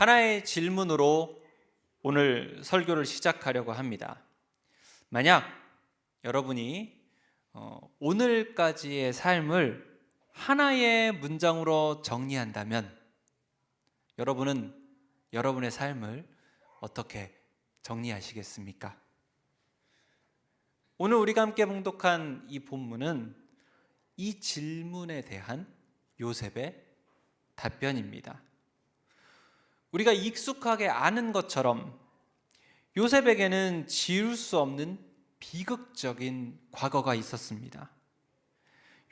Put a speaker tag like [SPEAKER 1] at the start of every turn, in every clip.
[SPEAKER 1] 하나의 질문으로 오늘 설교를 시작하려고 합니다. 만약 여러분이 오늘까지의 삶을 하나의 문장으로 정리한다면 여러분은 여러분의 삶을 어떻게 정리하시겠습니까? 오늘 우리가 함께 봉독한 이 본문은 이 질문에 대한 요셉의 답변입니다. 우리가 익숙하게 아는 것처럼 요셉에게는 지울 수 없는 비극적인 과거가 있었습니다.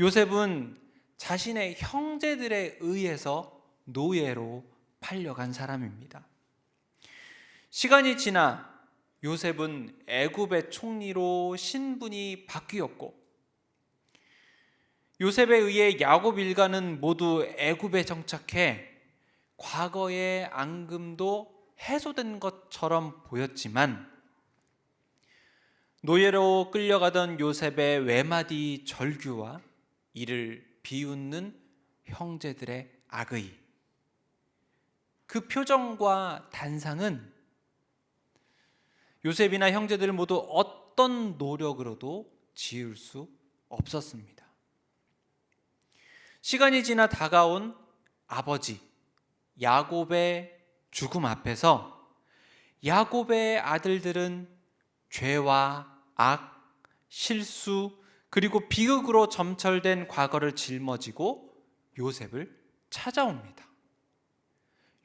[SPEAKER 1] 요셉은 자신의 형제들에 의해서 노예로 팔려간 사람입니다. 시간이 지나 요셉은 애굽의 총리로 신분이 바뀌었고, 요셉에 의해 야곱 일가는 모두 애굽에 정착해 과거의 앙금도 해소된 것처럼 보였지만, 노예로 끌려가던 요셉의 외마디 절규와 이를 비웃는 형제들의 악의, 그 표정과 단상은 요셉이나 형제들 모두 어떤 노력으로도 지울 수 없었습니다. 시간이 지나 다가온 아버지 야곱의 죽음 앞에서 야곱의 아들들은 죄와 악, 실수, 그리고 비극으로 점철된 과거를 짊어지고 요셉을 찾아옵니다.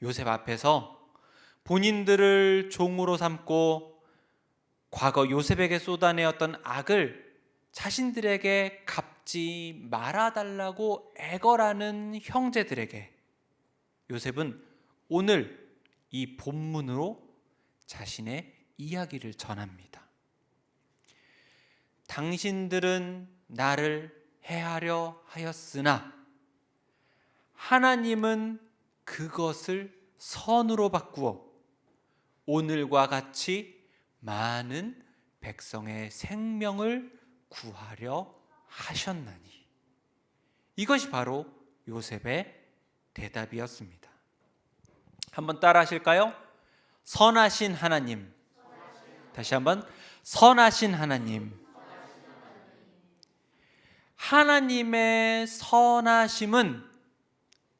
[SPEAKER 1] 요셉 앞에서 본인들을 종으로 삼고 과거 요셉에게 쏟아내었던 악을 자신들에게 갚지 말아달라고 애걸하는 형제들에게 요셉은 오늘 이 본문으로 자신의 이야기를 전합니다. 당신들은 나를 해하려 하였으나 하나님은 그것을 선으로 바꾸어 오늘과 같이 많은 백성의 생명을 구하려 하셨나니. 이것이 바로 요셉의 대답이었습니다. 한번 따라 하실까요? 선하신 하나님. 다시 한번, 선하신 하나님. 하나님의 선하심은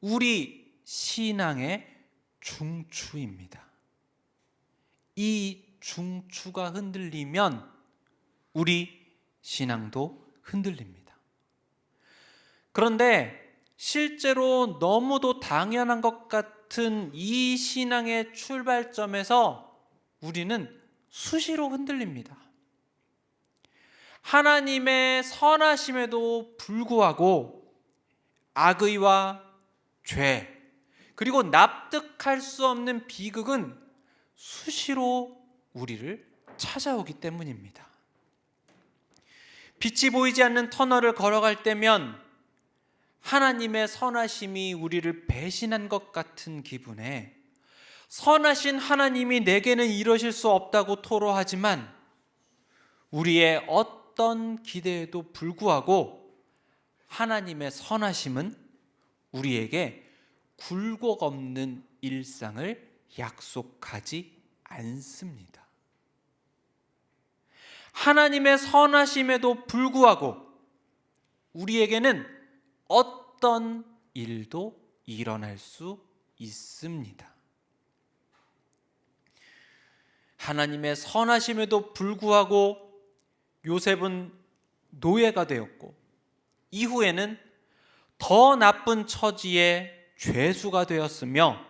[SPEAKER 1] 우리 신앙의 중추입니다. 이 중추가 흔들리면 우리 신앙도 흔들립니다. 그런데 실제로 너무도 당연한 것 같은 이 신앙의 출발점에서 우리는 수시로 흔들립니다. 하나님의 선하심에도 불구하고 악의와 죄, 그리고 납득할 수 없는 비극은 수시로 우리를 찾아오기 때문입니다. 빛이 보이지 않는 터널을 걸어갈 때면 하나님의 선하심이 우리를 배신한 것 같은 기분에 선하신 하나님이 내게는 이러실 수 없다고 토로하지만 우리의 어떤 기대에도 불구하고 하나님의 선하심은 우리에게 굴곡 없는 일상을 약속하지 않습니다. 하나님의 선하심에도 불구하고 우리에게는 어떤 일도 일어날 수 있습니다. 하나님의 선하심에도 불구하고 요셉은 노예가 되었고 이후에는 더 나쁜 처지의 죄수가 되었으며,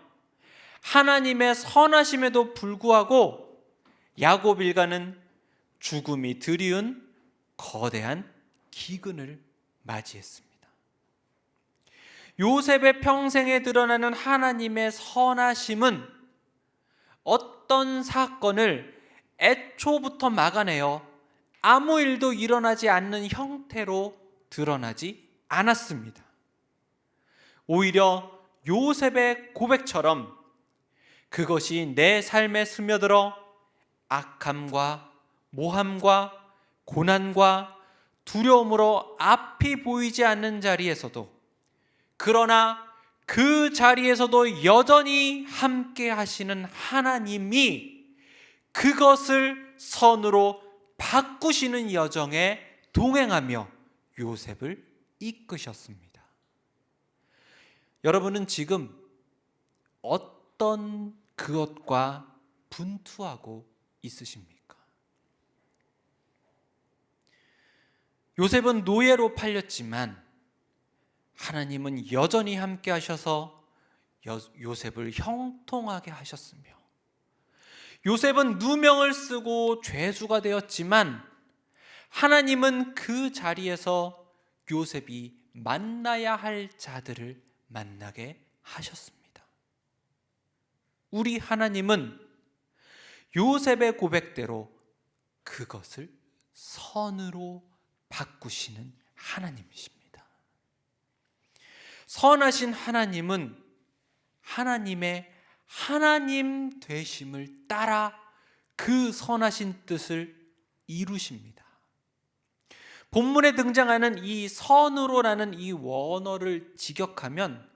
[SPEAKER 1] 하나님의 선하심에도 불구하고 야곱 일가는 죽음이 드리운 거대한 기근을 맞이했습니다. 요셉의 평생에 드러나는 하나님의 선하심은 어떤 사건을 애초부터 막아내어 아무 일도 일어나지 않는 형태로 드러나지 않았습니다. 오히려 요셉의 고백처럼 그것이 내 삶에 스며들어 악함과 모함과 고난과 두려움으로 앞이 보이지 않는 자리에서도, 그러나 그 자리에서도 여전히 함께 하시는 하나님이 그것을 선으로 바꾸시는 여정에 동행하며 요셉을 이끄셨습니다. 여러분은 지금 어떤 그것과 분투하고 있으십니까? 요셉은 노예로 팔렸지만 하나님은 여전히 함께 하셔서 요셉을 형통하게 하셨으며, 요셉은 누명을 쓰고 죄수가 되었지만 하나님은 그 자리에서 요셉이 만나야 할 자들을 만나게 하셨습니다. 우리 하나님은 요셉의 고백대로 그것을 선으로 바꾸시는 하나님이십니다. 선하신 하나님은 하나님의 하나님 되심을 따라 그 선하신 뜻을 이루십니다. 본문에 등장하는 이 선으로라는 이 원어를 직역하면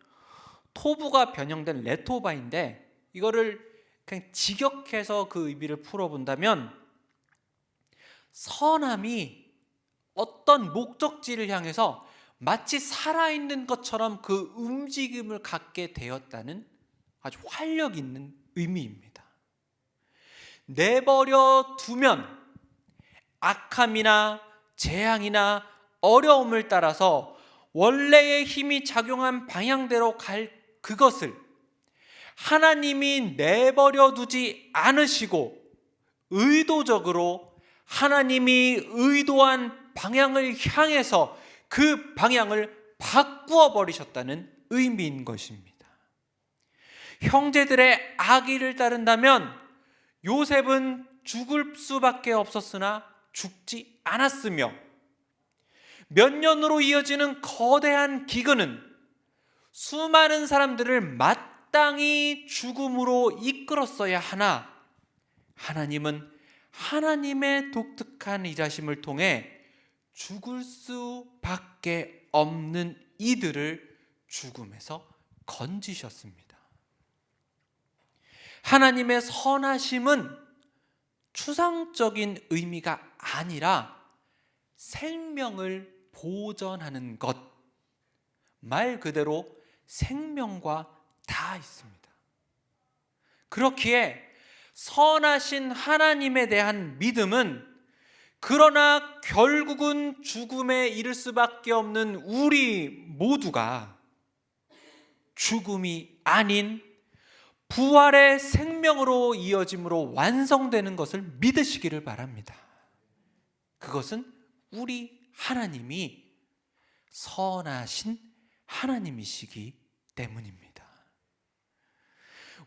[SPEAKER 1] 토부가 변형된 레토바인데, 이거를 그냥 직역해서 그 의미를 풀어본다면 선함이 어떤 목적지를 향해서 마치 살아있는 것처럼 그 움직임을 갖게 되었다는 아주 활력 있는 의미입니다. 내버려 두면 악함이나 재앙이나 어려움을 따라서 원래의 힘이 작용한 방향대로 갈 그것을 하나님이 내버려 두지 않으시고 의도적으로 하나님이 의도한 방향을 향해서 그 방향을 바꾸어 버리셨다는 의미인 것입니다. 형제들의 악의를 따른다면 요셉은 죽을 수밖에 없었으나 죽지 않았으며, 몇 년으로 이어지는 거대한 기근은 수많은 사람들을 마땅히 죽음으로 이끌었어야 하나, 하나님은 하나님의 독특한 일하심을 통해 죽을 수밖에 없는 이들을 죽음에서 건지셨습니다. 하나님의 선하심은 추상적인 의미가 아니라 생명을 보전하는 것, 말 그대로 생명과 다 있습니다. 그렇기에 선하신 하나님에 대한 믿음은 그러나 결국은 죽음에 이를 수밖에 없는 우리 모두가 죽음이 아닌 부활의 생명으로 이어짐으로 완성되는 것을 믿으시기를 바랍니다. 그것은 우리 하나님이 선하신 하나님이시기 때문입니다.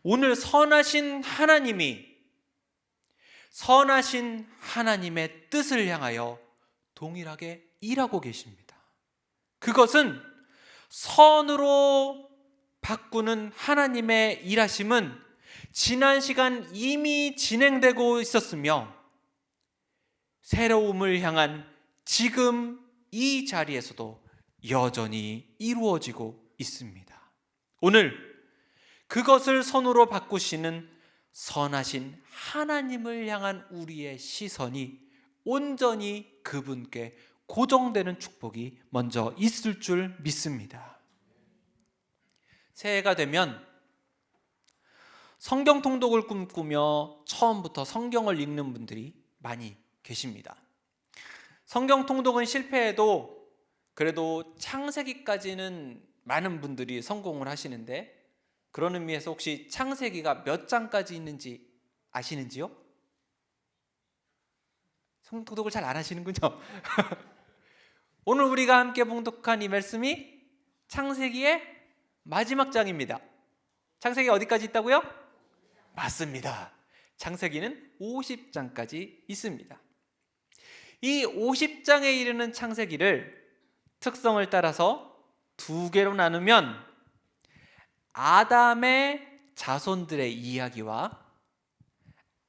[SPEAKER 1] 오늘 선하신 하나님의 뜻을 향하여 동일하게 일하고 계십니다. 그것은 선으로 바꾸는 하나님의 일하심은 지난 시간 이미 진행되고 있었으며 새로움을 향한 지금 이 자리에서도 여전히 이루어지고 있습니다. 오늘 그것을 선으로 바꾸시는 선하신 하나님을 향한 우리의 시선이 온전히 그분께 고정되는 축복이 먼저 있을 줄 믿습니다. 새해가 되면 성경 통독을 꿈꾸며 처음부터 성경을 읽는 분들이 많이 계십니다. 성경 통독은 실패해도 그래도 창세기까지는 많은 분들이 성공을 하시는데, 그런 의미에서 혹시 창세기가 몇 장까지 있는지 아시는지요? 성경 통독을 잘 안 하시는군요. 오늘 우리가 함께 봉독한 이 말씀이 창세기의 마지막 장입니다. 창세기 어디까지 있다고요? 맞습니다. 창세기는 50장까지 있습니다. 이 50장에 이르는 창세기를 특성을 따라서 두 개로 나누면 아담의 자손들의 이야기와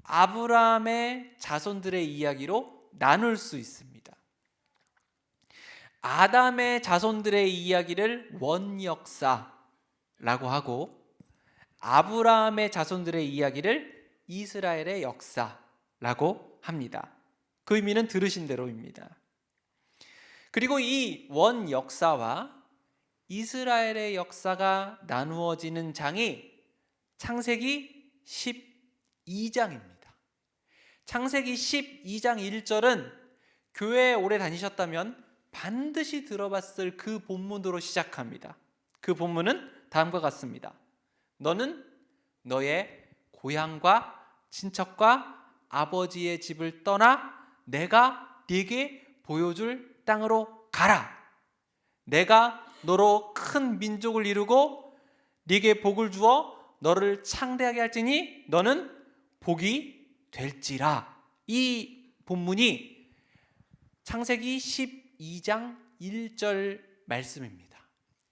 [SPEAKER 1] 아브라함의 자손들의 이야기로 나눌 수 있습니다. 아담의 자손들의 이야기를 원역사, 역사라고 하고, 아브라함의 자손들의 이야기를 이스라엘의 역사라고 합니다. 그 의미는 들으신 대로입니다. 그리고 이 원 역사와 이스라엘의 역사가 나누어지는 장이 창세기 12장입니다. 창세기 12장 1절은 교회에 오래 다니셨다면 반드시 들어봤을 그 본문으로 시작합니다. 그 본문은 다음과 같습니다. 너는 너의 고향과 친척과 아버지의 집을 떠나 내가 네게 보여줄 땅으로 가라. 내가 너로 큰 민족을 이루고 네게 복을 주어 너를 창대하게 할지니 너는 복이 될지라. 이 본문이 창세기 12장 1절 말씀입니다.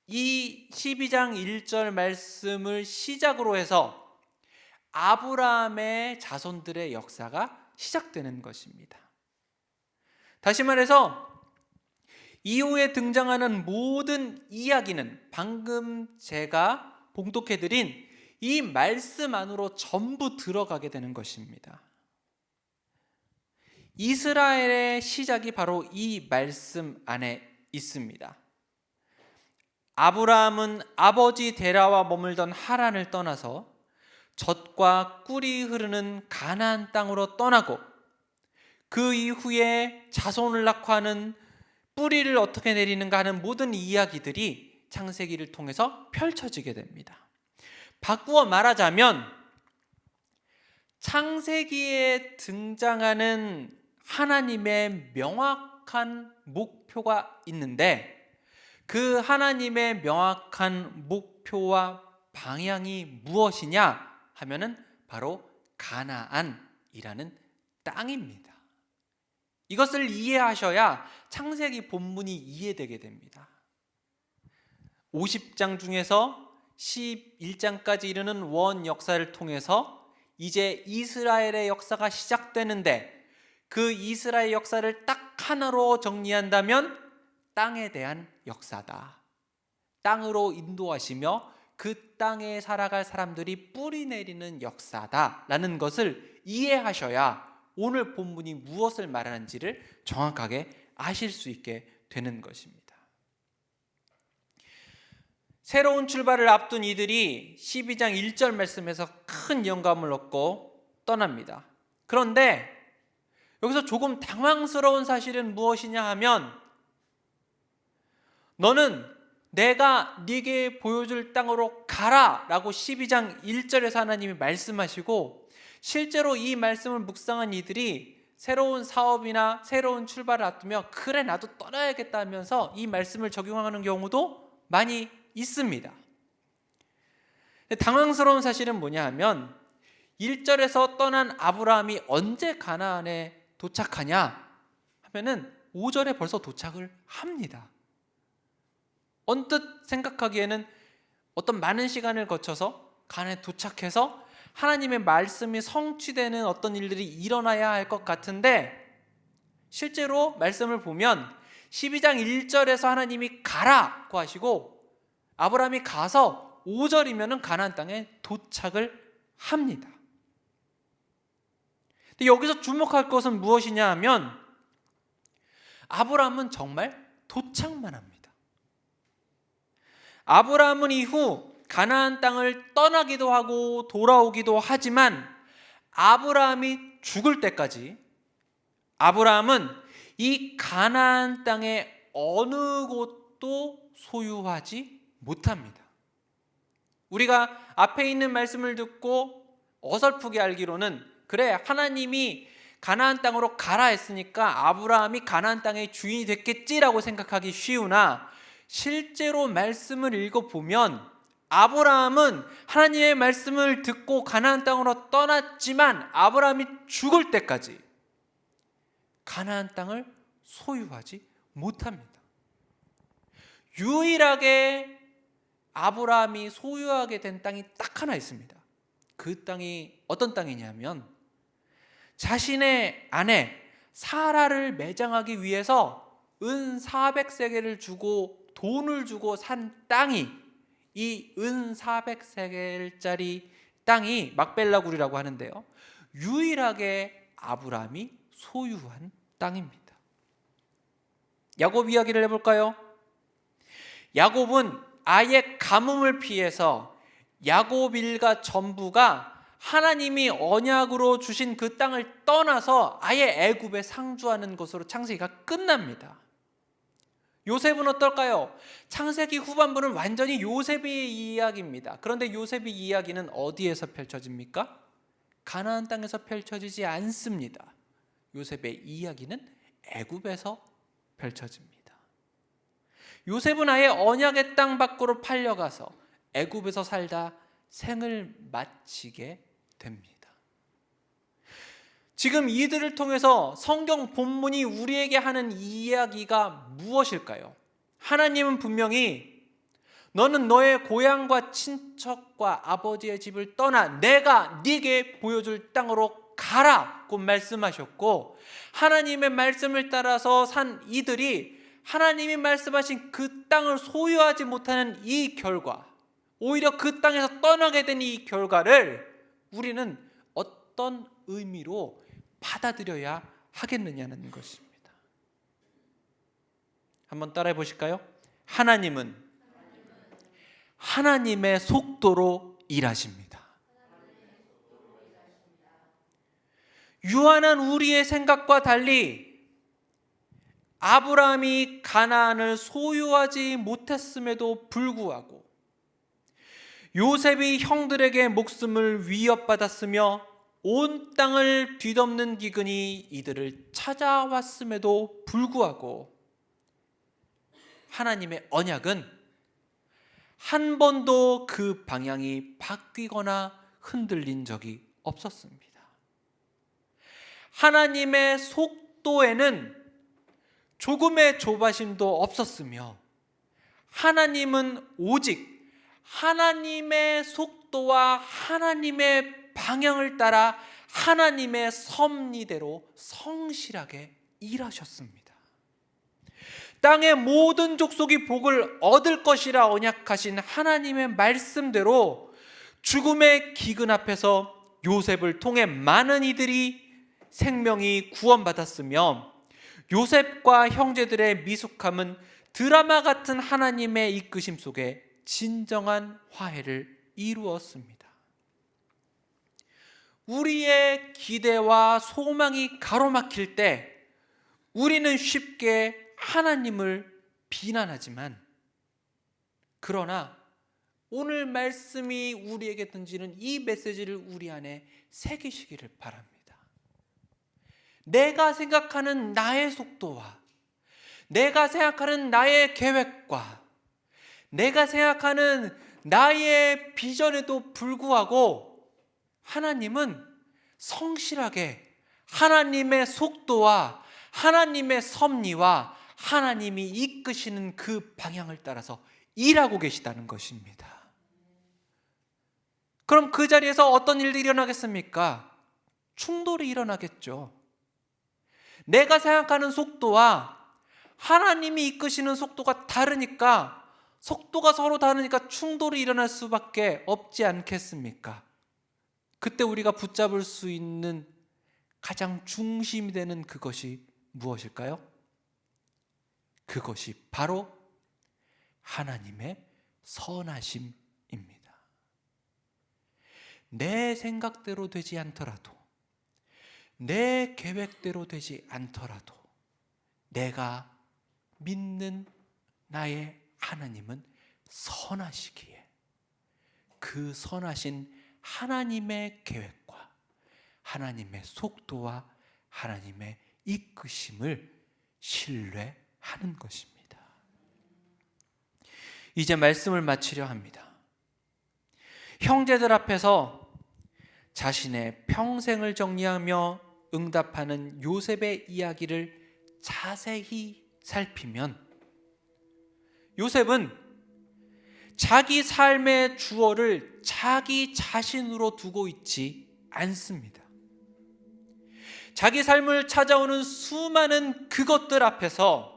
[SPEAKER 1] 이 12장 1절 말씀을 시작으로 해서 아브라함의 자손들의 역사가 시작되는 것입니다. 다시 말해서 이후에 등장하는 모든 이야기는 방금 제가 봉독해드린 이 말씀 안으로 전부 들어가게 되는 것입니다. 이스라엘의 시작이 바로 이 말씀 안에 있습니다. 아브라함은 아버지 데라와 머물던 하란을 떠나서 젖과 꿀이 흐르는 가나안 땅으로 떠나고, 그 이후에 자손을 낳고 하는 뿌리를 어떻게 내리는가 하는 모든 이야기들이 창세기를 통해서 펼쳐지게 됩니다. 바꾸어 말하자면 창세기에 등장하는 하나님의 명확한 목표가 있는데, 그 하나님의 명확한 목표와 방향이 무엇이냐 하면은 바로 가나안이라는 땅입니다. 이것을 이해하셔야 창세기 본문이 이해되게 됩니다. 50장 중에서 11장까지 이르는 원 역사를 통해서 이제 이스라엘의 역사가 시작되는데, 그 이스라엘 역사를 딱 하나로 정리한다면 땅에 대한 역사다. 땅으로 인도하시며 그 땅에 살아갈 사람들이 뿌리 내리는 역사다라는 것을 이해하셔야 오늘 본문이 무엇을 말하는지를 정확하게 아실 수 있게 되는 것입니다. 새로운 출발을 앞둔 이들이 12장 1절 말씀에서 큰 영감을 얻고 떠납니다. 그런데 여기서 조금 당황스러운 사실은 무엇이냐 하면, 너는 내가 네게 보여줄 땅으로 가라 라고 12장 1절에서 하나님이 말씀하시고, 실제로 이 말씀을 묵상한 이들이 새로운 사업이나 새로운 출발을 앞두며 그래 나도 떠나야겠다 하면서 이 말씀을 적용하는 경우도 많이 있습니다. 당황스러운 사실은 뭐냐 하면, 1절에서 떠난 아브라함이 언제 가나안에 도착하냐 하면은 5절에 벌써 도착을 합니다. 언뜻 생각하기에는 어떤 많은 시간을 거쳐서 가나안에 도착해서 하나님의 말씀이 성취되는 어떤 일들이 일어나야 할 것 같은데, 실제로 말씀을 보면 12장 1절에서 하나님이 가라고 하시고 아브라함이 가서 5절이면 가나안 땅에 도착을 합니다. 근데 여기서 주목할 것은 무엇이냐 하면, 아브라함은 정말 도착만 합니다. 아브라함은 이후 가나안 땅을 떠나기도 하고 돌아오기도 하지만, 아브라함이 죽을 때까지 아브라함은 이 가나안 땅의 어느 곳도 소유하지 못합니다. 우리가 앞에 있는 말씀을 듣고 어설프게 알기로는, 그래 하나님이 가나안 땅으로 가라 했으니까 아브라함이 가나안 땅의 주인이 됐겠지라고 생각하기 쉬우나, 실제로 말씀을 읽어보면 아브라함은 하나님의 말씀을 듣고 가나안 땅으로 떠났지만 아브라함이 죽을 때까지 가나안 땅을 소유하지 못합니다. 유일하게 아브라함이 소유하게 된 땅이 딱 하나 있습니다. 그 땅이 어떤 땅이냐면, 자신의 아내 사라를 매장하기 위해서 은 400세겔을 주고 돈을 주고 산 땅이 이 은 400세겔짜리 땅이 막벨라굴이라고 하는데요, 유일하게 아브라함이 소유한 땅입니다. 야곱 이야기를 해볼까요? 야곱은 아예 가뭄을 피해서 야곱 일가 전부가 하나님이 언약으로 주신 그 땅을 떠나서 아예 애굽에 상주하는 것으로 창세기가 끝납니다. 요셉은 어떨까요? 창세기 후반부는 완전히 요셉의 이야기입니다. 그런데 요셉의 이야기는 어디에서 펼쳐집니까? 가나안 땅에서 펼쳐지지 않습니다. 요셉의 이야기는 애굽에서 펼쳐집니다. 요셉은 아예 언약의 땅 밖으로 팔려가서 애굽에서 살다 생을 마치게 됩니다. 지금 이들을 통해서 성경 본문이 우리에게 하는 이야기가 무엇일까요? 하나님은 분명히 너는 너의 고향과 친척과 아버지의 집을 떠나 내가 네게 보여줄 땅으로 가라고 말씀하셨고, 하나님의 말씀을 따라서 산 이들이 하나님이 말씀하신 그 땅을 소유하지 못하는 이 결과, 오히려 그 땅에서 떠나게 된 이 결과를 우리는 어떤 의미로 받아들여야 하겠느냐는 것입니다. 한번 따라해 보실까요? 하나님은 하나님의 속도로 일하십니다. 유한한 우리의 생각과 달리 아브라함이 가나안을 소유하지 못했음에도 불구하고 요셉이 형들에게 목숨을 위협받았으며 온 땅을 뒤덮는 기근이 이들을 찾아왔음에도 불구하고 하나님의 언약은 한 번도 그 방향이 바뀌거나 흔들린 적이 없었습니다. 하나님의 속도에는 조금의 조바심도 없었으며 하나님은 오직 하나님의 속도와 하나님의 방향을 따라 하나님의 섭리대로 성실하게 일하셨습니다. 땅의 모든 족속이 복을 얻을 것이라 언약하신 하나님의 말씀대로 죽음의 기근 앞에서 요셉을 통해 많은 이들이 생명이 구원받았으며 요셉과 형제들의 미숙함은 드라마 같은 하나님의 이끄심 속에 진정한 화해를 이루었습니다. 우리의 기대와 소망이 가로막힐 때 우리는 쉽게 하나님을 비난하지만, 그러나 오늘 말씀이 우리에게 던지는 이 메시지를 우리 안에 새기시기를 바랍니다. 내가 생각하는 나의 속도와 내가 생각하는 나의 계획과 내가 생각하는 나의 비전에도 불구하고 하나님은 성실하게 하나님의 속도와 하나님의 섭리와 하나님이 이끄시는 그 방향을 따라서 일하고 계시다는 것입니다. 그럼 그 자리에서 어떤 일들이 일어나겠습니까? 충돌이 일어나겠죠. 내가 생각하는 속도와 하나님이 이끄시는 속도가 다르니까, 속도가 서로 다르니까 충돌이 일어날 수밖에 없지 않겠습니까? 그때 우리가 붙잡을 수 있는 가장 중심이 되는 그것이 무엇일까요? 그것이 바로 하나님의 선하심입니다. 내 생각대로 되지 않더라도, 내 계획대로 되지 않더라도 내가 믿는 나의 하나님은 선하시기에 그 선하신 하나님의 계획과 하나님의 속도와 하나님의 이끄심을 신뢰하는 것입니다. 이제 말씀을 마치려 합니다. 형제들 앞에서 자신의 평생을 정리하며 응답하는 요셉의 이야기를 자세히 살피면 요셉은 자기 삶의 주어를 자기 자신으로 두고 있지 않습니다. 자기 삶을 찾아오는 수많은 그것들 앞에서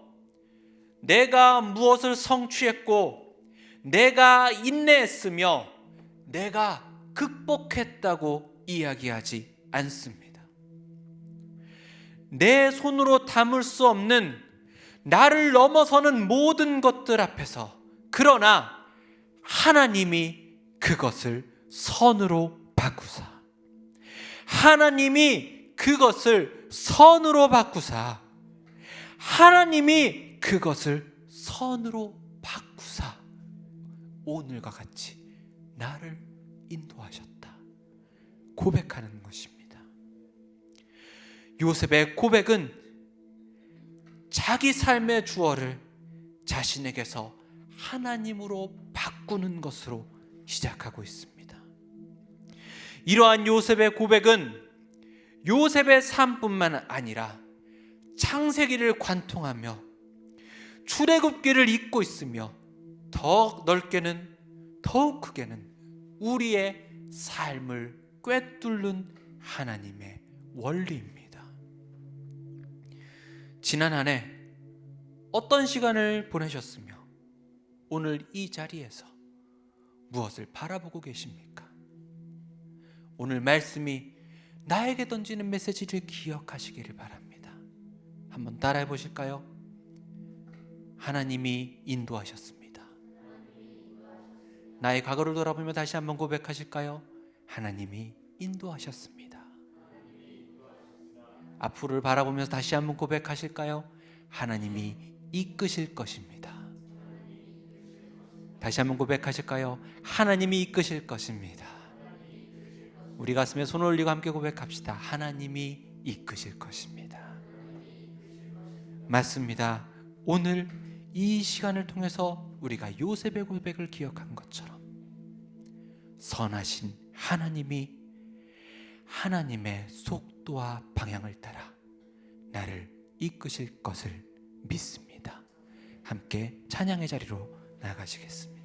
[SPEAKER 1] 내가 무엇을 성취했고 내가 인내했으며 내가 극복했다고 이야기하지 않습니다. 내 손으로 담을 수 없는 나를 넘어서는 모든 것들 앞에서, 그러나 하나님이 그것을 선으로 바꾸사, 하나님이 그것을 선으로 바꾸사, 하나님이 그것을 선으로 바꾸사 오늘과 같이 나를 인도하셨다 고백하는 것입니다. 요셉의 고백은 자기 삶의 주어를 자신에게서 하나님으로 바꾸는 것으로 시작하고 있습니다. 이러한 요셉의 고백은 요셉의 삶뿐만 아니라 창세기를 관통하며 출애굽기를 잇고 있으며 더 넓게는, 더욱 크게는 우리의 삶을 꿰뚫는 하나님의 원리입니다. 지난 한 해 어떤 시간을 보내셨으며 오늘 이 자리에서 무엇을 바라보고 계십니까? 오늘 말씀이 나에게 던지는 메시지를 기억하시기를 바랍니다. 한번 따라해 보실까요? 하나님이 인도하셨습니다. 나의 과거를 돌아보며 다시 한번 고백하실까요? 하나님이 인도하셨습니다. 앞으로를 바라보면서 다시 한번 고백하실까요? 하나님이 이끄실 것입니다. 다시 한번 고백하실까요? 하나님이 이끄실 것입니다. 우리 가슴에 손을 올리고 함께 고백합시다. 하나님이 이끄실 것입니다. 맞습니다. 오늘 이 시간을 통해서 우리가 요셉의 고백을 기억한 것처럼 선하신 하나님이 하나님의 속도와 방향을 따라 나를 이끄실 것을 믿습니다. 함께 찬양의 자리로 나가시겠습니다.